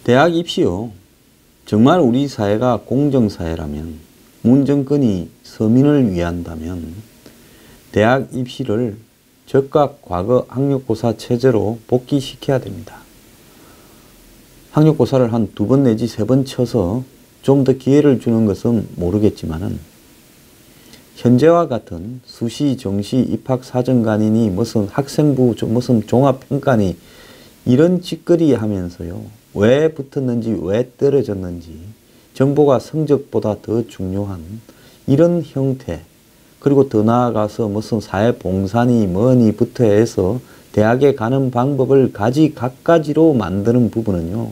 대학 입시요. 정말 우리 사회가 공정사회라면, 문정권이 서민을 위한다면 대학 입시를 적각 과거 학력고사 체제로 복귀시켜야 됩니다. 학력고사를 한 2번 내지 3번 쳐서 좀 더 기회를 주는 것은 모르겠지만은 현재와 같은 수시, 정시, 입학사정관이니 무슨 학생부, 무슨 종합평가니 이런 짓거리 하면서요. 왜 붙었는지, 왜 떨어졌는지 정보가 성적보다 더 중요한 이런 형태, 그리고 더 나아가서 무슨 사회봉사니 뭐니부터 해서 대학에 가는 방법을 가지각가지로 만드는 부분은요.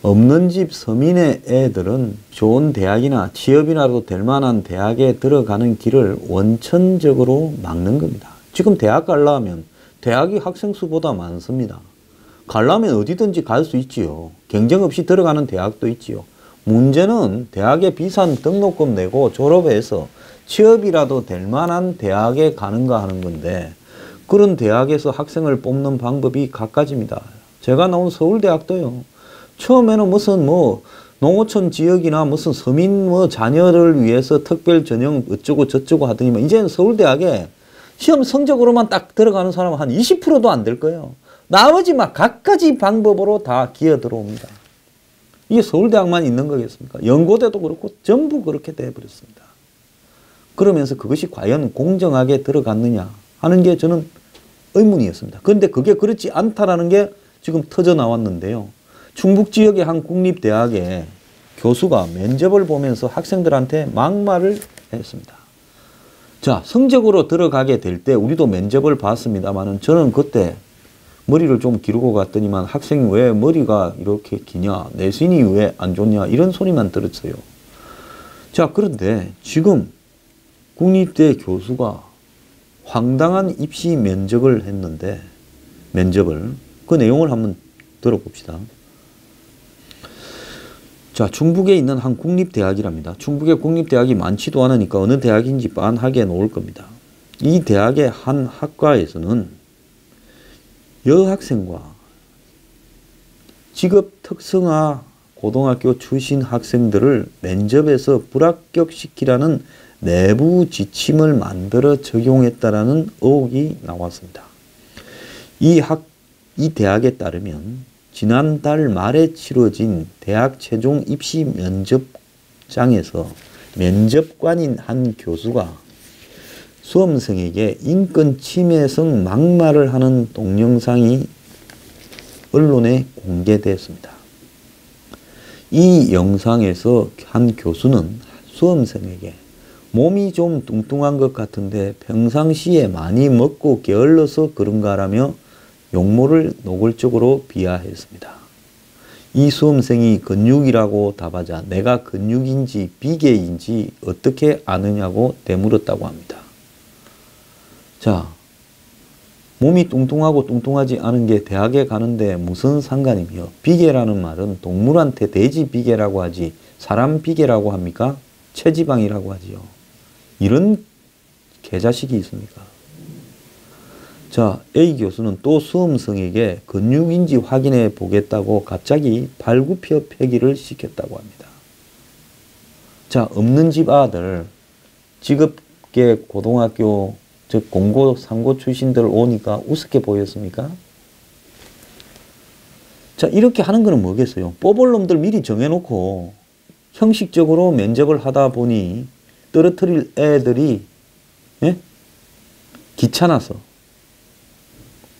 없는 집 서민의 애들은 좋은 대학이나 취업이라도 될 만한 대학에 들어가는 길을 원천적으로 막는 겁니다. 지금 대학 가려면 대학이 학생 수보다 많습니다. 가려면 어디든지 갈 수 있지요. 경쟁 없이 들어가는 대학도 있지요. 문제는 대학에 비싼 등록금 내고 졸업해서 취업이라도 될 만한 대학에 가는가 하는 건데, 그런 대학에서 학생을 뽑는 방법이 갖가지입니다. 제가 나온 서울대학도요. 처음에는 무슨 농어촌 지역이나 무슨 서민 자녀를 위해서 특별 전형 어쩌고 저쩌고 하더니만 이제는 서울대학에 시험 성적으로만 딱 들어가는 사람은 한 20%도 안 될 거예요. 나머지 막 갖가지 방법으로 다 기어 들어옵니다. 이게 서울대학만 있는 거겠습니까? 연고대도 그렇고 전부 그렇게 돼버렸습니다. 그러면서 그것이 과연 공정하게 들어갔느냐 하는 게 저는 의문이었습니다. 그런데 그게 그렇지 않다라는 게 지금 터져 나왔는데요. 충북 지역의 한 국립대학의 교수가 면접을 보면서 학생들한테 막말을 했습니다. 자, 성적으로 들어가게 될 때 우리도 면접을 봤습니다만은 저는 그때 머리를 좀 기르고 갔더니만 학생이 왜 머리가 이렇게 기냐, 내신이 왜 안 좋냐 이런 소리만 들었어요. 자, 그런데 지금 국립대 교수가 황당한 입시 면접을 했는데, 그 내용을 한번 들어봅시다. 자, 충북에 있는 한 국립대학이랍니다. 충북에 국립대학이 많지도 않으니까 어느 대학인지 빤하게 놓을 겁니다. 이 대학의 한 학과에서는 여학생과 직업특성화 고등학교 출신 학생들을 면접에서 불합격시키라는 내부 지침을 만들어 적용했다라는 의혹이 나왔습니다. 이 대학에 따르면 지난달 말에 치러진 대학 최종 입시 면접장에서 면접관인 한 교수가 수험생에게 인권 침해성 막말을 하는 동영상이 언론에 공개됐습니다. 이 영상에서 한 교수는 수험생에게 몸이 좀 뚱뚱한 것 같은데 평상시에 많이 먹고 게을러서 그런가라며 용모를 노골적으로 비하했습니다. 이 수험생이 근육이라고 답하자 내가 근육인지 비계인지 어떻게 아느냐고 되물었다고 합니다. 자, 몸이 뚱뚱하고 뚱뚱하지 않은 게 대학에 가는데 무슨 상관이며, 비계라는 말은 동물한테 돼지 비계라고 하지 사람 비계라고 합니까? 체지방이라고 하지요. 이런 개자식이 있습니까? 자, A 교수는 또 수험생에게 근육인지 확인해 보겠다고 갑자기 발굽혀 패기를 시켰다고 합니다. 자, 없는 집 아들, 직업계 고등학교, 즉 공고, 상고 출신들 오니까 우습게 보였습니까? 자, 이렇게 하는 거는 뭐겠어요? 뽑을 놈들 미리 정해놓고 형식적으로 면접을 하다 보니 떨어뜨릴 애들이 귀찮아서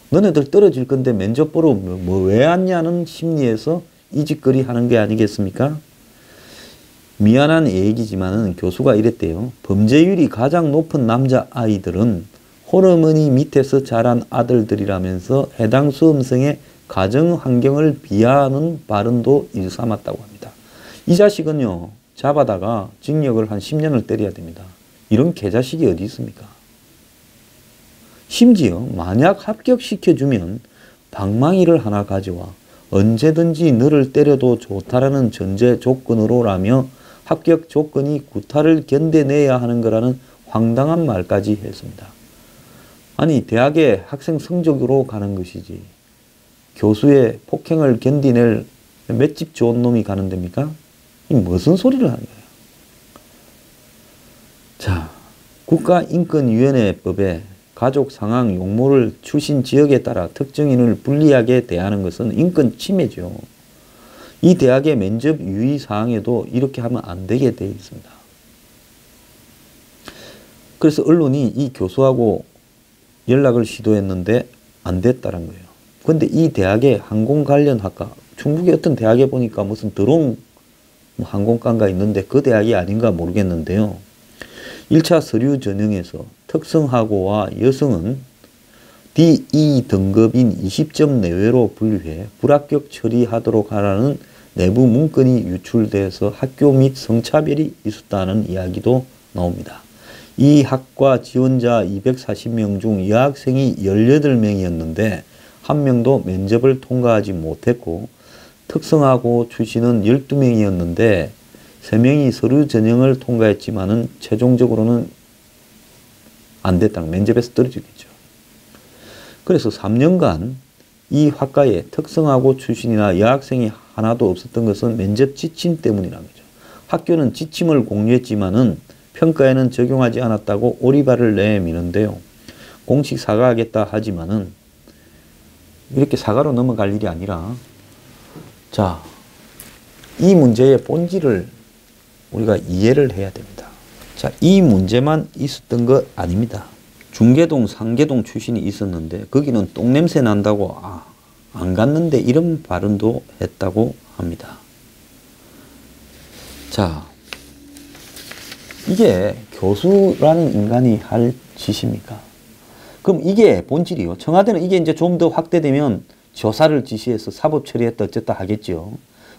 너네들 떨어질 건데 면접 보러 왜 왔냐는 심리에서 이 짓거리 하는 게 아니겠습니까? 미안한 얘기지만은 교수가 이랬대요. 범죄율이 가장 높은 남자아이들은 호르몬이 밑에서 자란 아들들이라면서 해당 수험생의 가정 환경을 비하하는 발언도 일삼았다고 합니다. 이 자식은요, 잡아다가 징역을 한 10년을 때려야 됩니다. 이런 개자식이 어디 있습니까? 심지어 만약 합격시켜주면 방망이를 하나 가져와 언제든지 너를 때려도 좋다라는 전제 조건으로라며 합격 조건이 구타를 견뎌내야 하는 거라는 황당한 말까지 했습니다. 아니, 대학에 학생 성적으로 가는 것이지 교수의 폭행을 견디낼 맷집 좋은 놈이 가는 데입니까? 이 무슨 소리를 하는 거예요? 자, 국가인권위원회법에 가족 상황 용모를 출신 지역에 따라 특정인을 불리하게 대하는 것은 인권 침해죠. 이 대학의 면접 유의 사항에도 이렇게 하면 안 되게 되어 있습니다. 그래서 언론이 이 교수하고 연락을 시도했는데 안 됐다는 거예요. 근데 이 대학의 항공 관련 학과, 중국의 어떤 대학에 보니까 무슨 드론 항공과가 있는데 그 대학이 아닌가 모르겠는데요. 1차 서류 전형에서 특성하고와 여성은 D2 등급인 20점 내외로 분류해 불합격 처리하도록 하라는 내부 문건이 유출돼서 학교 및 성차별이 있었다는 이야기도 나옵니다. 이 학과 지원자 240명 중 여학생이 18명이었는데 한 명도 면접을 통과하지 못했고 특성하고 출신은 12명이었는데 3명이 서류 전형을 통과했지만은 최종적으로는 안 됐다는 면접에서 떨어지겠죠. 그래서 3년간 이 학과에 특성하고 출신이나 여학생이 하나도 없었던 것은 면접 지침 때문이라는 거죠. 학교는 지침을 공유했지만은 평가에는 적용하지 않았다고 오리발을 내미는데요. 공식 사과하겠다 하지만은 이렇게 사과로 넘어갈 일이 아니라, 자, 이 문제의 본질을 우리가 이해를 해야 됩니다. 자, 이 문제만 있었던 것 아닙니다. 중계동, 상계동 출신이 있었는데 거기는 똥냄새 난다고 안 갔는데 이런 발언도 했다고 합니다. 자, 이게 교수라는 인간이 할 짓입니까? 그럼 이게 본질이요. 청와대는 이게 이제 좀 더 확대되면 조사를 지시해서 사법 처리했다 어쨌다 하겠죠.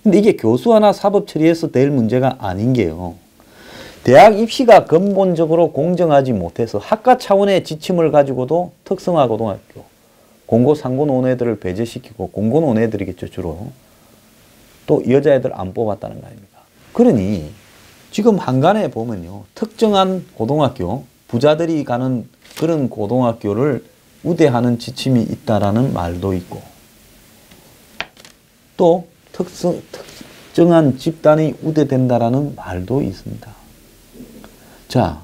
근데 이게 교수 하나 사법 처리해서 될 문제가 아닌 게요. 대학 입시가 근본적으로 공정하지 못해서 학과 차원의 지침을 가지고도 특성화 고등학교, 공고 상고 놓은 애들을 배제시키고 공고 놓은 애들이겠죠 주로. 또 여자애들 안 뽑았다는 거 아닙니까? 그러니 지금 한간에 보면요. 특정한 고등학교, 부자들이 가는 그런 고등학교를 우대하는 지침이 있다라는 말도 있고 또 특정한 집단이 우대된다라는 말도 있습니다. 자,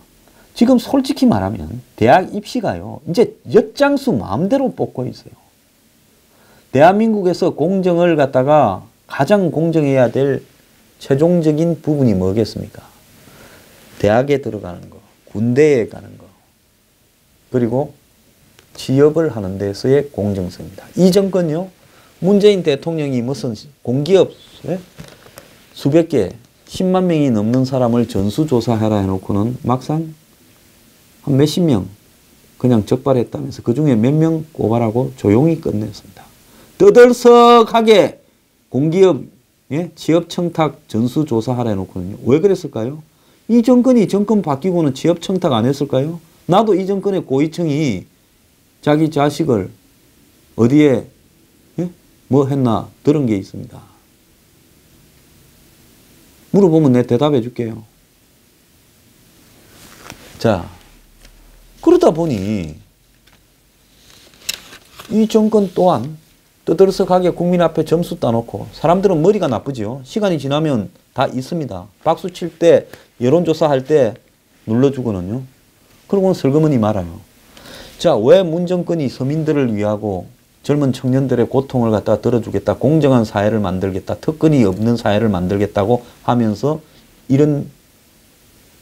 지금 솔직히 말하면 대학 입시가요. 이제 엿장수 마음대로 뽑고 있어요. 대한민국에서 공정을 갖다가 가장 공정해야 될 최종적인 부분이 뭐겠습니까? 대학에 들어가는 거, 군대에 가는 거, 그리고 취업을 하는 데서의 공정성입니다. 이 정권요. 문재인 대통령이 무슨 공기업 수백 개, 10만 명이 넘는 사람을 전수조사하라 해놓고는 막상 한 몇십 명 그냥 적발했다면서 그 중에 몇 명 고발하고 조용히 끝냈습니다. 떠들썩하게 공기업 취업 청탁 전수조사하라 해놓고는요. 왜 그랬을까요? 이 정권이 정권 바뀌고는 취업 청탁 안 했을까요? 나도 이 정권의 고위층이 자기 자식을 어디에 뭐 했나 들은 게 있습니다. 물어보면 내가 대답해 줄게요. 자, 그러다 보니 이 정권 또한 떠들썩하게 국민 앞에 점수 따놓고 사람들은 머리가 나쁘지요. 시간이 지나면 다 있습니다. 박수 칠 때 여론조사 할 때 눌러주고는요. 그러고는 슬그머니 말아요. 자, 왜 문정권이 서민들을 위하고 젊은 청년들의 고통을 갖다 들어주겠다. 공정한 사회를 만들겠다. 특권이 없는 사회를 만들겠다고 하면서 이런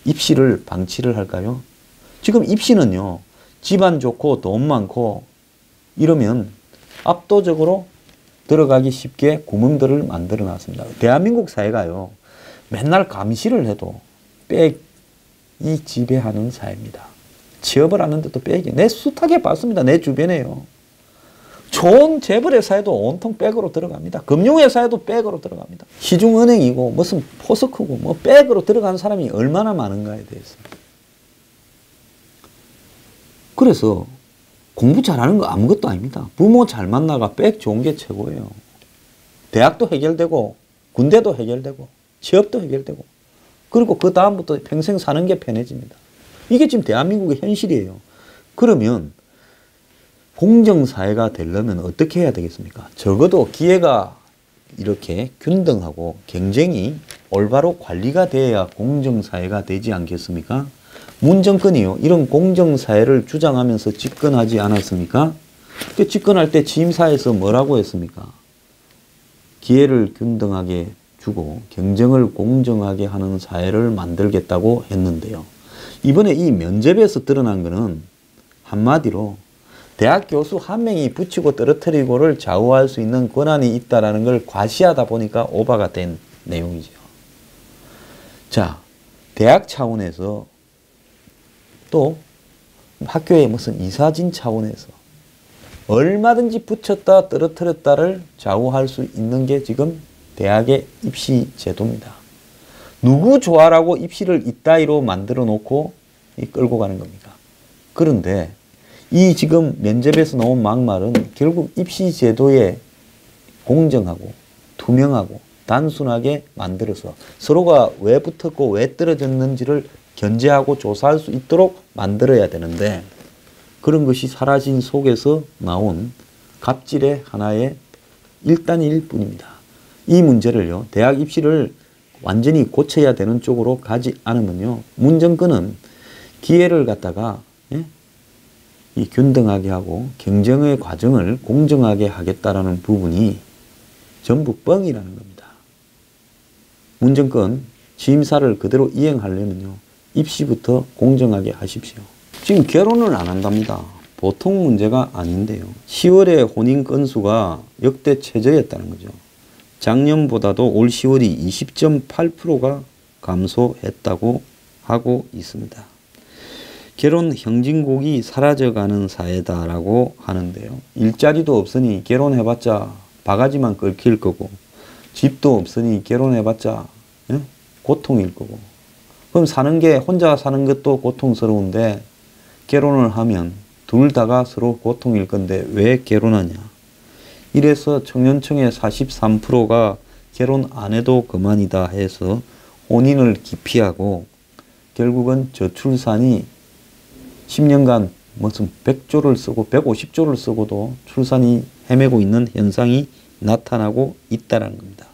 입시를 방치를 할까요? 지금 입시는요. 집안 좋고 돈 많고 이러면 압도적으로 들어가기 쉽게 구멍들을 만들어 놨습니다. 대한민국 사회가요. 맨날 감시를 해도 빽이 지배하는 사회입니다. 취업을 하는데도 빽이. 내 숱하게 봤습니다. 내 주변에요. 좋은 재벌의 사회도 온통 백으로 들어갑니다. 금융의 사회도 백으로 들어갑니다. 시중은행이고 무슨 포스코고 뭐 백으로 들어가는 사람이 얼마나 많은가에 대해서. 그래서 공부 잘하는 거 아무것도 아닙니다. 부모 잘 만나가 백 좋은 게 최고예요. 대학도 해결되고 군대도 해결되고 취업도 해결되고 그리고 그 다음부터 평생 사는 게 편해집니다. 이게 지금 대한민국의 현실이에요. 그러면 공정사회가 되려면 어떻게 해야 되겠습니까? 적어도 기회가 이렇게 균등하고 경쟁이 올바로 관리가 돼야 공정사회가 되지 않겠습니까? 문정권이요. 이런 공정사회를 주장하면서 집권하지 않았습니까? 그 집권할 때 취임사에서 뭐라고 했습니까? 기회를 균등하게 주고 경쟁을 공정하게 하는 사회를 만들겠다고 했는데요. 이번에 이 면접에서 드러난 것은 한마디로 대학 교수 한 명이 붙이고 떨어뜨리고를 좌우할 수 있는 권한이 있다는 걸 과시하다 보니까 오바가 된 내용이죠. 자, 대학 차원에서 또 학교의 무슨 이사진 차원에서 얼마든지 붙였다 떨어뜨렸다를 좌우할 수 있는 게 지금 대학의 입시 제도입니다. 누구 좋아라고 입시를 이따위로 만들어 놓고 끌고 가는 겁니까? 그런데 이 지금 면접에서 나온 막말은 결국 입시 제도에 공정하고 투명하고 단순하게 만들어서 서로가 왜 붙었고 왜 떨어졌는지를 견제하고 조사할 수 있도록 만들어야 되는데 그런 것이 사라진 속에서 나온 갑질의 하나의 일단일 뿐입니다. 이 문제를요, 대학 입시를 완전히 고쳐야 되는 쪽으로 가지 않으면요, 문정권은 기회를 갖다가 이 균등하게 하고 경쟁의 과정을 공정하게 하겠다라는 부분이 전부 뻥이라는 겁니다. 문정권 취임사를 그대로 이행하려면요, 입시부터 공정하게 하십시오. 지금 결혼을 안 한답니다. 보통 문제가 아닌데요. 10월에 혼인 건수가 역대 최저였다는 거죠. 작년보다도 올 10월이 20.8%가 감소했다고 하고 있습니다. 결혼 형진국이 사라져가는 사회다라고 하는데요. 일자리도 없으니 결혼해봤자 바가지만 긁힐 거고 집도 없으니 결혼해봤자 고통일 거고 그럼 사는 게 혼자 사는 것도 고통스러운데 결혼을 하면 둘 다가 서로 고통일 건데 왜 결혼하냐. 이래서 청년층의 43%가 결혼 안 해도 그만이다 해서 혼인을 기피하고 결국은 저출산이 10년간 무슨 100조를 쓰고 150조를 쓰고도 출산이 헤매고 있는 현상이 나타나고 있다는 겁니다.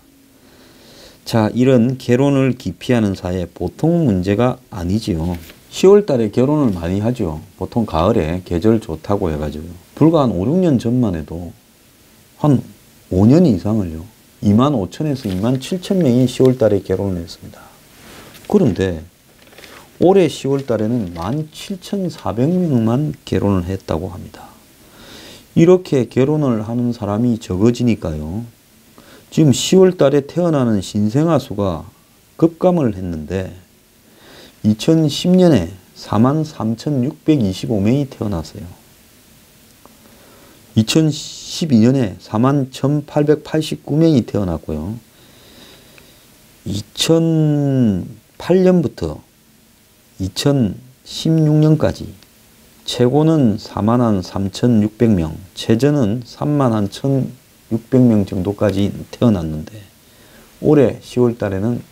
자, 이런 결혼을 기피하는 사회 보통 문제가 아니지요. 10월 달에 결혼을 많이 하죠. 보통 가을에 계절 좋다고 해가지고. 불과 한 5, 6년 전만 해도 한 5년 이상을요. 25,000에서 27,000명이 10월 달에 결혼을 했습니다. 그런데 올해 10월 달에는 17,400명만 결혼을 했다고 합니다. 이렇게 결혼을 하는 사람이 적어지니까요. 지금 10월 달에 태어나는 신생아 수가 급감을 했는데 2010년에 43,625명이 태어났어요. 2012년에 41,889명이 태어났고요. 2008년부터 2016년까지 최고는 43,600명, 최저는 31,600명 정도까지 태어났는데 올해 10월 달에는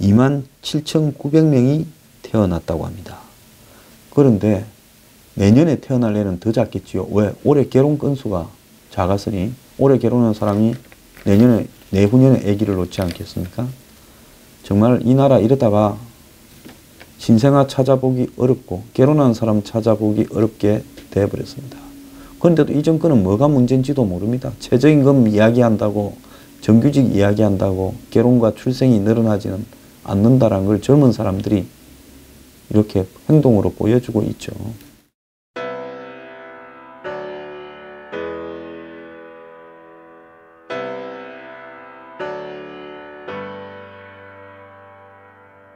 27,900명이 태어났다고 합니다. 그런데 내년에 태어날 애는 더 작겠지요. 왜? 올해 결혼 건수가 작았으니 올해 결혼한 사람이 내년에 내후년에 아기를 놓지 않겠습니까? 정말 이 나라 이러다가 신생아 찾아보기 어렵고 결혼한 사람 찾아보기 어렵게 돼버렸습니다. 그런데도 이 정권은 뭐가 문제인지도 모릅니다. 최저임금 이야기한다고 정규직 이야기한다고 결혼과 출생이 늘어나지는 않는다는 걸 젊은 사람들이 이렇게 행동으로 보여주고 있죠.